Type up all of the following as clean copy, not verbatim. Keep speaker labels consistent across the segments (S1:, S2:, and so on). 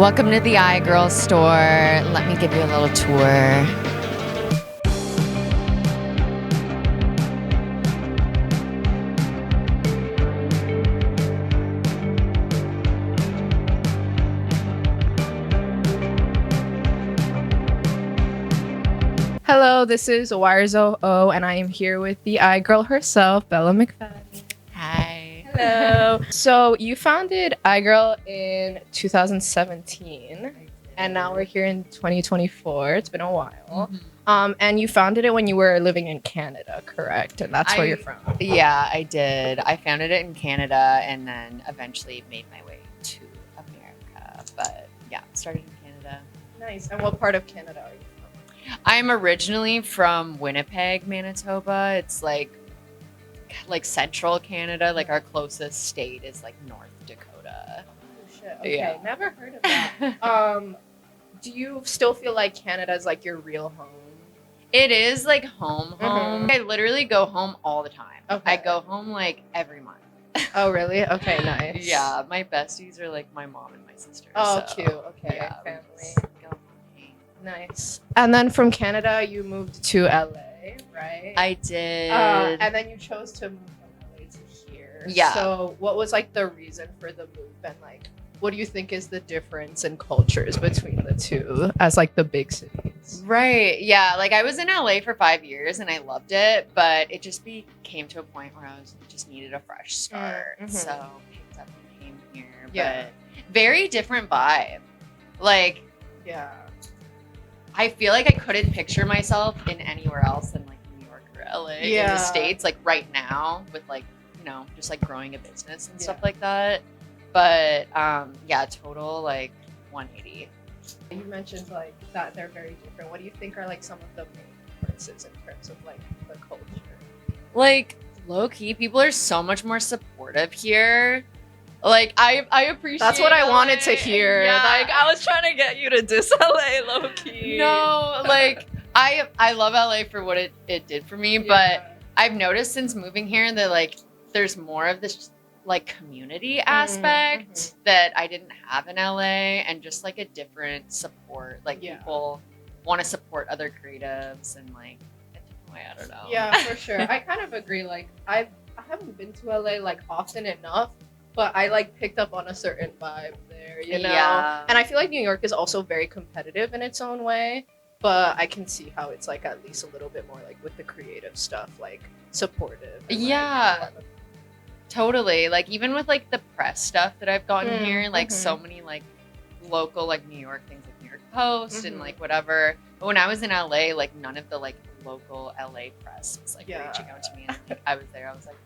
S1: Welcome to the iGirl store. Let me give you a little tour.
S2: Hello, this is Wires00, and I am here with the iGirl herself, Bella McFadden.
S1: Hi.
S2: Hello. So you founded iGirl in 2017, and now we're here in 2024. It's been a while. And you founded it when you were living in Canada, correct? And that's where you're from.
S1: Yeah, I did. I founded it in Canada and then eventually made my way to America. But yeah, started in Canada.
S2: Nice. And what part of Canada are you from?
S1: I'm originally from Winnipeg, Manitoba. It's like central Canada. Like our closest state is like North Dakota.
S2: Oh, shit. Okay,
S1: Yeah.
S2: never heard of that. Do you still feel like Canada is like your real home?
S1: It is like home. I literally go home all the time.
S2: Okay.
S1: I go home like every month.
S2: Oh, really? Okay, nice.
S1: Yeah, my besties are like my mom and my sister.
S2: Oh,
S1: so,
S2: cute. Okay,
S1: yeah, we
S2: family.
S1: just go home.
S2: Nice. And then from Canada, you moved to LA, right?
S1: I did.
S2: And then you chose to move from LA to here.
S1: Yeah.
S2: So what was like the reason for the move, and like what do you think is the difference in cultures between the two as like the big cities?
S1: Right. Yeah. Like I was in LA for 5 years and I loved it, but it just came to a point where I just needed a fresh start.
S2: Mhm.
S1: So picked up and came here.
S2: Yeah.
S1: But very different vibe. Like
S2: Yeah.
S1: I feel like I couldn't picture myself in anywhere else than like New York or LA in
S2: Yeah.
S1: the States, like right now with like, just like growing a business and stuff
S2: Yeah.
S1: like that. But yeah, total like 180.
S2: You mentioned like that they're very different. What do you think are like some of the main differences in terms of like the culture?
S1: Like low key, people are so much more supportive here. Like I appreciate.
S2: That's what I
S1: LA.
S2: wanted to hear.
S1: Yeah.
S2: Like I was trying to get you to diss LA low key.
S1: No, like I love LA for what it did for me, but I've noticed since moving here that like there's more of this like community aspect that I didn't have in LA, and just like a different support. Like people want to support other creatives and like a different way. I don't know.
S2: Yeah, for sure. I kind of agree. Like I haven't been to LA like often enough, but I like picked up on a certain vibe there, you know?
S1: Yeah.
S2: And I feel like New York is also very competitive in its own way, but I can see how it's like at least a little bit more like with the creative stuff, like supportive. And, like,
S1: Yeah. Totally. Like even with like the press stuff that I've gotten here, like so many like local like New York things like New York Post and like whatever. But when I was in LA, like none of the like local LA press was like reaching out to me, and like I was there, I was like,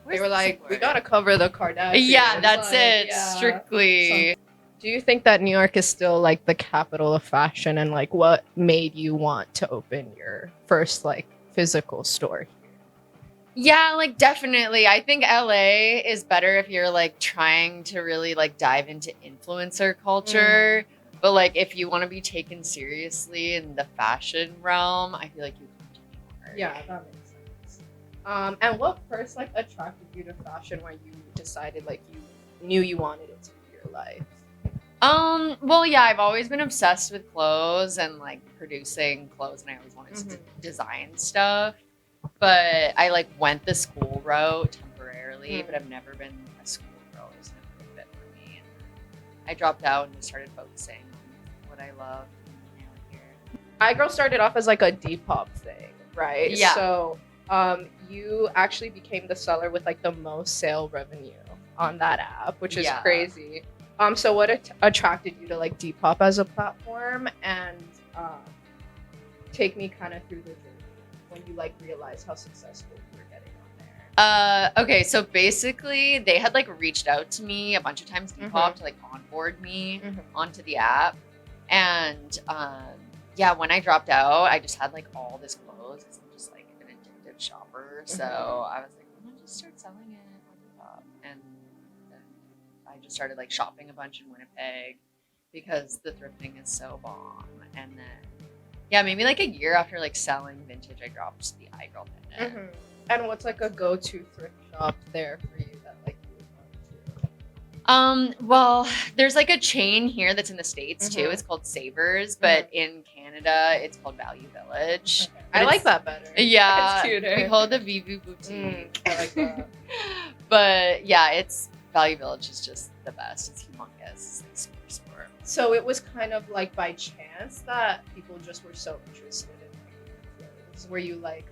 S2: they were
S1: the
S2: like,
S1: support?
S2: we gotta cover the Kardashians.
S1: Yeah, that's
S2: like,
S1: it.
S2: yeah.
S1: Strictly.
S2: Do you think that New York is still like the capital of fashion, and like what made you want to open your first like physical store?
S1: Yeah, like definitely. I think LA is better if you're like trying to really like dive into influencer culture. But like if you want to be taken seriously in the fashion realm, I feel like you come to New York.
S2: Yeah, that makes sense. And what first like attracted you to fashion when you decided like you knew you wanted it to be your life?
S1: Well, yeah, I've always been obsessed with clothes and like producing clothes, and I always wanted to design stuff. But I like went the school route temporarily, but I've never been a school girl. It was never a fit for me. And I dropped out and just started focusing on what I love. And now I'm here.
S2: iGirl started off as like a Depop thing, right?
S1: Yeah.
S2: So you actually became the seller with like the most sale revenue on that app, which is crazy. So what attracted you to like Depop as a platform, and take me kind of through the journey when you like realized how successful you were getting on there?
S1: Okay, so basically they had like reached out to me a bunch of times, Depop, to like onboard me onto the app. And yeah, when I dropped out, I just had like all this clothes because I'm just like an addictive shopper. So I was like, I'm gonna just start selling it on Depop. And then I just started like shopping a bunch in Winnipeg because the thrifting is so bomb. And then yeah, maybe like a year after like selling vintage, I dropped the iGirl pendant.
S2: And what's like a go-to thrift shop there for you that like you would
S1: Well, there's like a chain here that's in the States too.
S2: Mhm.
S1: It's called Savers, but in Canada, it's called Value Village.
S2: Okay.
S1: But
S2: I like that better.
S1: Yeah,
S2: It's cuter.
S1: we call it the Vivu Boutique.
S2: I like that.
S1: But yeah, it's Value Village is just the best. It's humongous. It's like super sport.
S2: So it was kind of like by chance that people just were so interested in your clothes. Were you like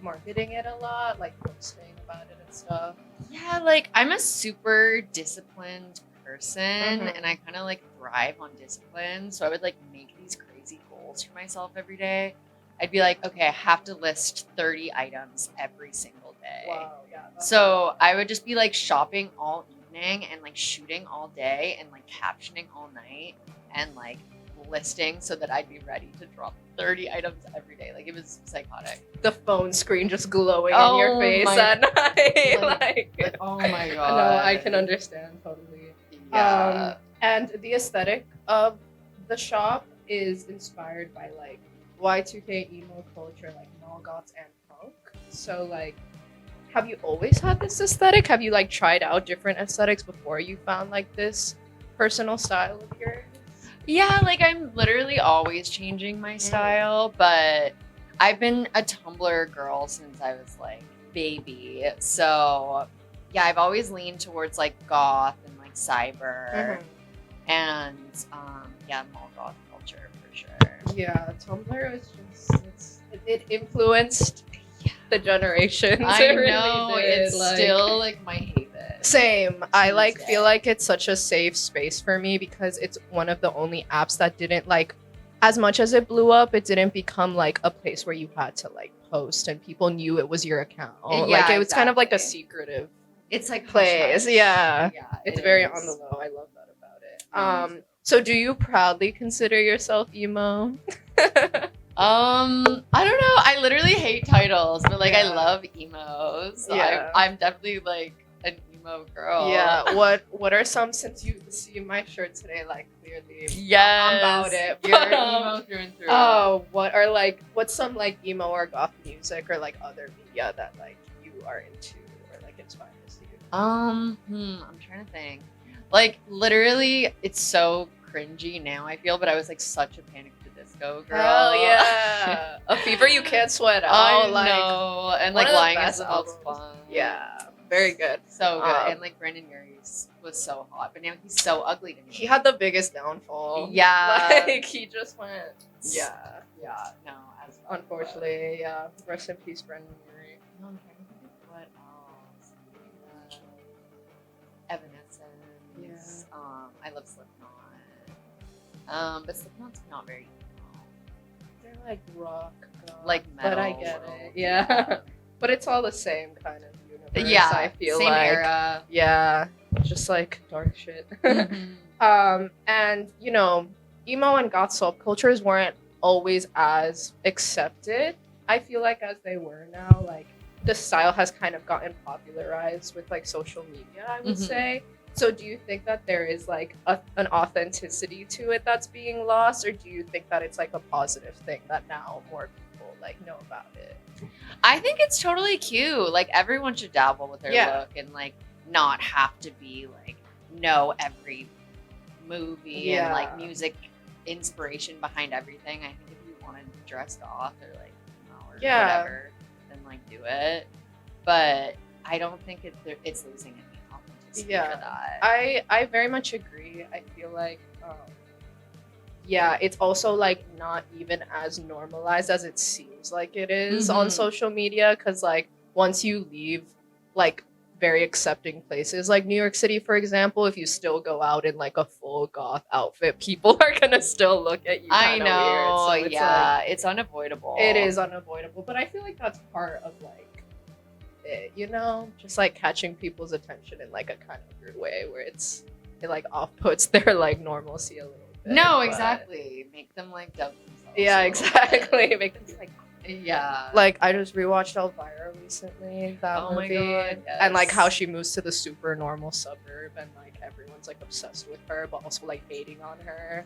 S2: marketing it a lot, like posting about it and stuff?
S1: Yeah, like I'm a super disciplined person
S2: Mhm.
S1: and I kind of like thrive on discipline. So I would like make these crazy goals for myself every day. I'd be like, okay, I have to list 30 items every single day.
S2: Wow, yeah.
S1: So I would just be like shopping all evening and like shooting all day and like captioning all night and like listing so that I'd be ready to drop 30 items every day. Like it was psychotic.
S2: the phone screen just glowing in your
S1: Oh
S2: face
S1: my-
S2: at night.
S1: Like, oh my god.
S2: No, I can understand totally.
S1: Yeah.
S2: And the aesthetic of the shop is inspired by like Y2K emo culture, like mall goths and punk. So like, have you always had this aesthetic? Have you like tried out different aesthetics before you found like this personal style of yours?
S1: Yeah, like I'm literally always changing my style, but I've been a Tumblr girl since I was like baby. So yeah, I've always leaned towards like goth and like cyber and yeah, mall goth culture for sure.
S2: Yeah, Tumblr is just it influenced the generations.
S1: I
S2: It really
S1: know
S2: did,
S1: it's
S2: like-
S1: still like my haven.
S2: Same. I
S1: this
S2: like
S1: day.
S2: feel like it's such a safe space for me because it's one of the only apps that didn't like as much as it blew up, it didn't become like a place where you had to like post and people knew it was your account.
S1: Yeah,
S2: like it was kind of like a
S1: exactly.
S2: secretive
S1: It's like
S2: place.
S1: hush-hush.
S2: Yeah.
S1: Yeah,
S2: It's
S1: it
S2: very
S1: is.
S2: on the low. I love that about it.
S1: Me too.
S2: So do you proudly consider yourself emo?
S1: I don't know. I literally hate titles, but like I
S2: Yeah.
S1: love emos.
S2: Yeah.
S1: I'm definitely like an emo girl.
S2: Yeah. What are some, since you see my shirt today, like clearly
S1: Yes.
S2: I'm about it.
S1: You're
S2: but,
S1: emo through and through.
S2: Oh, what's some like emo or goth music or like other media that like you are into or like inspires you?
S1: I'm trying to think. Like literally, it's so cringy now. I feel, but I was like such a Panic at the Disco girl.
S2: Oh yeah, a fever you can't sweat out.
S1: I
S2: like,
S1: know, and
S2: one
S1: like
S2: of the
S1: lying
S2: best
S1: is the most
S2: albums.
S1: fun.
S2: Yeah, very good.
S1: So good.
S2: Um,
S1: And like Brandon Urie's was so hot, but now he's so ugly to me.
S2: He had the biggest downfall.
S1: Yeah.
S2: like he just went. Yeah,
S1: Yeah, no, as well.
S2: unfortunately, yeah. Rest in peace, Brendan Urie.
S1: No, I'm trying to think of what else. Evanescence.
S2: Yeah.
S1: I love Slipknot. But Slipknot's not very emo.
S2: They're like rock, goth,
S1: Like
S2: but I
S1: metal
S2: get
S1: world,
S2: it. Yeah, but it's all the same kind of universe.
S1: Yeah,
S2: I feel
S1: same
S2: like.
S1: era.
S2: Yeah, just like dark shit.
S1: Mhm.
S2: And you know, emo and goth subcultures weren't always as accepted. I feel like as they were now, like the style has kind of gotten popularized with like social media, I would
S1: Mhm.
S2: say. So do you think that there is like an authenticity to it that's being lost, or do you think that it's like a positive thing that now more people like know about it?
S1: I think it's totally cute. Like everyone should dabble with their
S2: Yeah.
S1: look and like not have to be like know every movie and like
S2: Yeah.
S1: music inspiration behind everything. I think if you want to dress goth or like or
S2: Yeah.
S1: whatever, then like do it. But I don't think it's losing any authenticity
S2: Yeah.
S1: for that.
S2: I very much agree. I feel like yeah, it's also like not even as normalized as it seems like it is on
S1: Mhm.
S2: social media, because like once you leave like very accepting places like New York City, for example, if you still go out in like a full goth outfit, people are gonna still look at you.
S1: I
S2: kinda
S1: know.
S2: Weird. So it's
S1: Yeah, it's unavoidable.
S2: like, it is unavoidable, but I feel like that's part of like it, you know, just like catching people's attention in like a kind of weird way where it like off puts their like normalcy a little bit.
S1: No,
S2: but-
S1: exactly. Make them like dub themselves.
S2: Yeah,
S1: a little bit.
S2: exactly. Make them be like.
S1: Yeah.
S2: Like I just rewatched Elvira recently, that
S1: Oh my
S2: movie,
S1: God,
S2: and like
S1: yes.
S2: how she moves to the super normal suburb, and like everyone's like obsessed with her, but also like hating on her.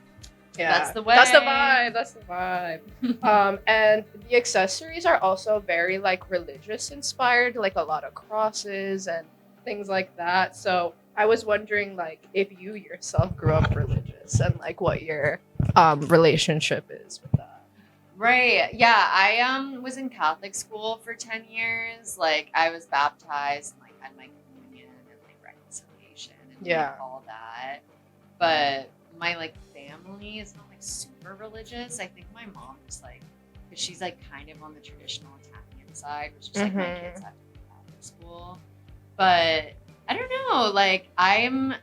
S2: Yeah,
S1: That's the way.
S2: That's the vibe. That's the vibe. And the accessories are also very like religious inspired, like a lot of crosses and things like that. So I was wondering, like, if you yourself grew up religious and like what your relationship is with that.
S1: Right. Yeah. I was in Catholic school for 10 years. Like I was baptized and like had my communion and like reconciliation and like, all that. But my like family is not like super religious. I think my mom just like, because she's like kind of on the traditional Italian side, which is like my kids have to go to Catholic school. But I don't know. Like I'm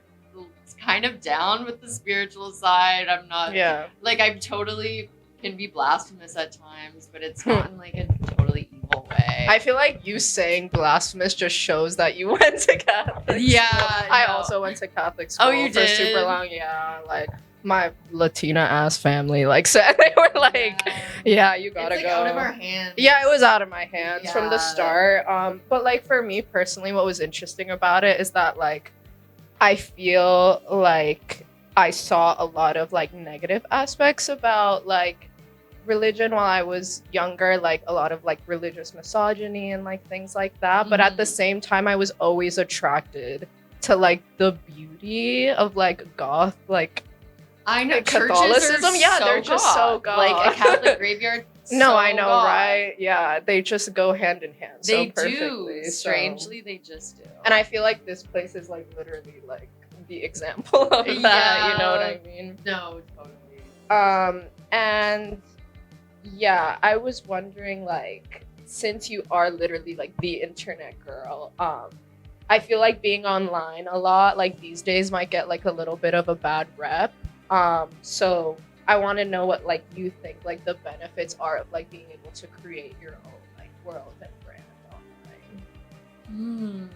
S1: kind of down with the spiritual side. I'm not.
S2: Yeah.
S1: Like I'm totally can be blasphemous at times, but it's not in like a totally evil way.
S2: I feel like you saying blasphemous just shows that you went to Catholic school. I also went to Catholic school for super long. Yeah, like my Latina ass family like said they were like, yeah you gotta
S1: it's, like,
S2: go.
S1: Out of our hands.
S2: Yeah, it was out of my hands from the start. But like for me personally, what was interesting about it is that like I feel like I saw a lot of like negative aspects about like religion while I was younger, like a lot of like religious misogyny and like things like that. But at the same time, I was always attracted to like the beauty of like goth, like
S1: I know
S2: Catholicism. Yeah, they're just so goth.
S1: Like a Catholic graveyard.
S2: No, I know, right? Yeah, they just go hand in hand.
S1: They
S2: so perfectly.
S1: do. Strangely, they just do.
S2: And I feel like this place is like literally like the example of that. You know what I mean?
S1: No, totally.
S2: And yeah, I was wondering, like, since you are literally like the internet girl, I feel like being online a lot, like these days, might get like a little bit of a bad rep. So I want to know what like you think like the benefits are of like being able to create your own like world and brand online.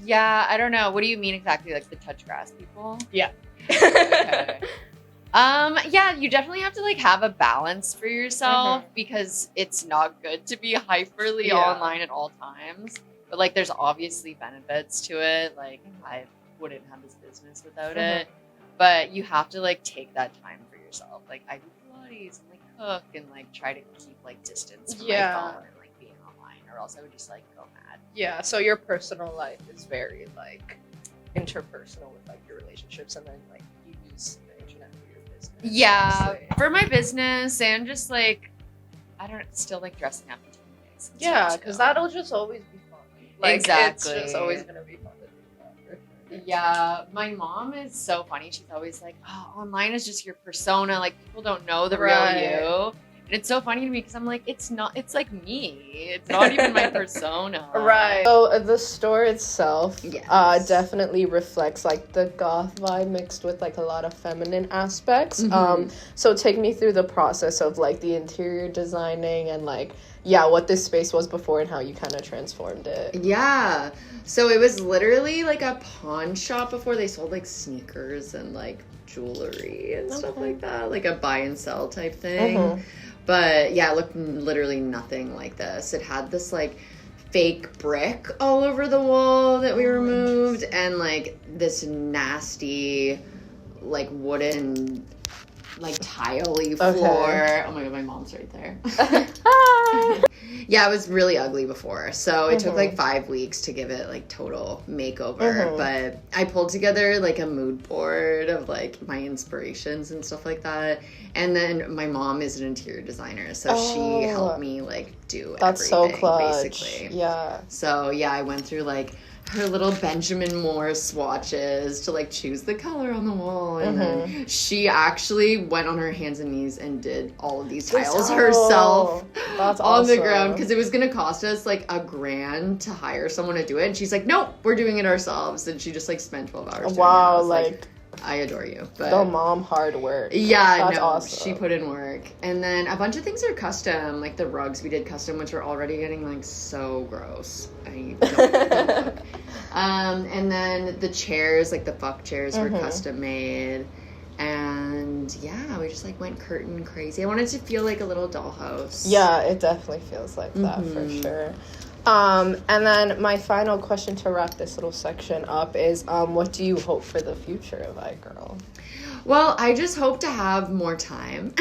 S1: Yeah, I don't know. What do you mean exactly? Like the touch grass people?
S2: Yeah.
S1: Okay. Yeah, you definitely have to like have a balance for yourself because it's not good to be hyperly online at all times. But like there's obviously benefits to it. Like I wouldn't have this business without it. But you have to like take that time for yourself. Like I do Pilates and like cook and like try to keep like distance from my phone and like being online or else I would just like go mad.
S2: Yeah, so your personal life is very like interpersonal with like your relationships and then like you use the internet for your business.
S1: Yeah,
S2: honestly.
S1: for my business and just like I don't still like dressing up in 2 days.
S2: Yeah, because that'll just always be fun. Like,
S1: exactly.
S2: It's just always gonna be fun to do that. For sure.
S1: Yeah, my mom is so funny. She's always like, "Oh, online is just your persona. Like people don't know the real you." And it's so funny to me because I'm like, it's not. It's like me. It's not even my persona.
S2: Right. So the store itself definitely reflects like the goth vibe mixed with like a lot of feminine aspects. So take me through the process of like the interior designing and like what this space was before and how you kind of transformed it.
S1: Yeah. So it was literally like a pawn shop before. They sold like sneakers and like jewelry and stuff like that, like a buy and sell type thing. But yeah, it looked literally nothing like this. It had this like fake brick all over the wall that we removed and like this nasty like wooden like tile-y floor. Oh my god, my mom's right there. Yeah, it was really ugly before. So it took like 5 weeks to give it like total makeover. But I pulled together like a mood board of like my inspirations and stuff like that. And then my mom is an interior designer, so she helped me like do everything,
S2: so clutch.
S1: Basically.
S2: Yeah.
S1: So yeah, I went through like her little Benjamin Moore swatches to like choose the color on the wall, and then she actually went on her hands and knees and did all of these tiles herself on the ground because it was gonna cost us like $1,000 to hire someone to do it, and she's like, nope, we're doing it ourselves, and she just like spent 12 hours doing it. Like I adore you, but
S2: the mom hard work.
S1: Yeah,
S2: that's awesome.
S1: She put in work, and then a bunch of things are custom, like the rugs we did custom, which are already getting like so gross. I don't look. And then the chairs, like the fuck chairs, were custom made, and yeah, we just like went curtain crazy. I wanted to feel like a little dollhouse.
S2: Yeah, it definitely feels like that for sure. And then my final question to wrap this little section up is, what do you hope for the future of iGirl?
S1: Well, I just hope to have more time.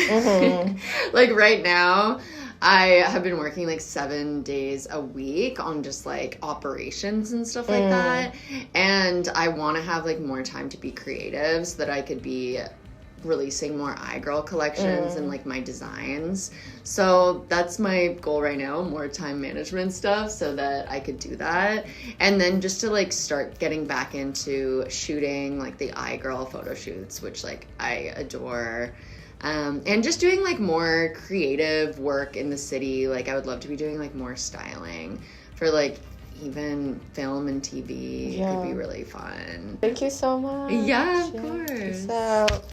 S1: Like right now,
S3: I have been working like 7 days a week on just like operations and stuff like that. And I want to have like more time to be creative so that I could be releasing more iGirl collections and like my designs. So that's my goal right now, more time management stuff so that I could do that. And then just to like start getting back into shooting like the iGirl photo shoots, which like I adore. And just doing like more creative work in the city. Like I would love to be doing like more styling for like even film and TV. It could be really fun.
S4: Thank you so much.
S3: Yeah, of course.
S4: So